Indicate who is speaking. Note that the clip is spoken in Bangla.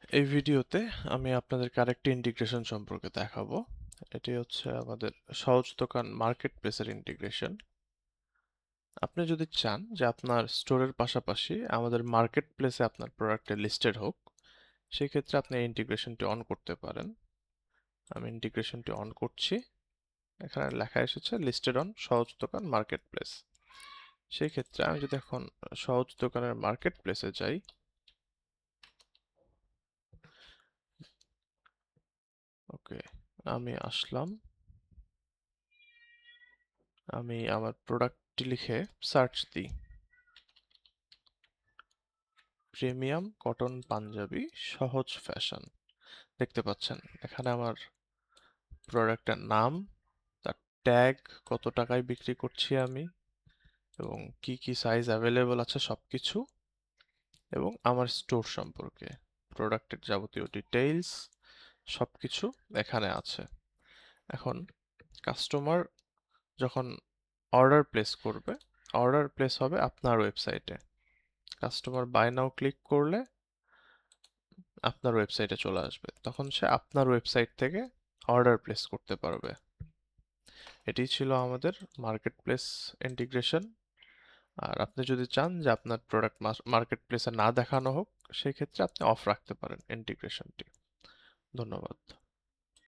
Speaker 1: এই ভিডিওতে আমি আপনাদেরকে আরেকটি ইন্টিগ্রেশন সম্পর্কে দেখাবো। এটি হচ্ছে আমাদের সহজ দোকান মার্কেটপ্লেসের ইন্টিগ্রেশন। আপনি যদি চান যে আপনার স্টোরের পাশাপাশি আমাদের মার্কেটপ্লেসে আপনার প্রোডাক্টটা লিস্টেড হোক, সেক্ষেত্রে আপনি এই ইন্টিগ্রেশনটি অন করতে পারেন। আমি ইন্টিগ্রেশনটি অন করছি। এখানে লেখা এসেছে লিস্টেড অন সহজ দোকান মার্কেটপ্লেস। সেই ক্ষেত্রে আমি যদি এখন সহজ দোকানের মার্কেটপ্লেসে যাই, ওকে, আমি আসলাম। আমি আমার প্রোডাক্টটি লিখে সার্চ দিই, প্রিমিয়াম কটন পাঞ্জাবি সহজ ফ্যাশন। দেখতে পাচ্ছেন এখানে আমার প্রোডাক্টের নাম, তার ট্যাগ, কত টাকায় বিক্রি করছি আমি, এবং কি কি সাইজ অ্যাভেলেবল আছে সবকিছু, এবং আমার স্টোর সম্পর্কে প্রোডাক্টের যাবতীয় ডিটেইলস সবকিছু এখানে আছে। এখন কাস্টমার যখন অর্ডার প্লেস করবে, অর্ডার প্লেস হবে আপনার ওয়েবসাইটে। কাস্টমার বাই নাও ক্লিক করলে আপনার ওয়েবসাইটে চলে আসবে, তখন সে আপনার ওয়েবসাইট থেকে অর্ডার প্লেস করতে পারবে। এটি ছিল আমাদের মার্কেটপ্লেস ইন্টিগ্রেশন। আর আপনি যদি চান যে আপনার প্রোডাক্ট মার্কেট প্লেসে না দেখানো হোক, সেই ক্ষেত্রে আপনি অফ রাখতে পারেন ইন্টিগ্রেশনটি। ধন্যবাদ।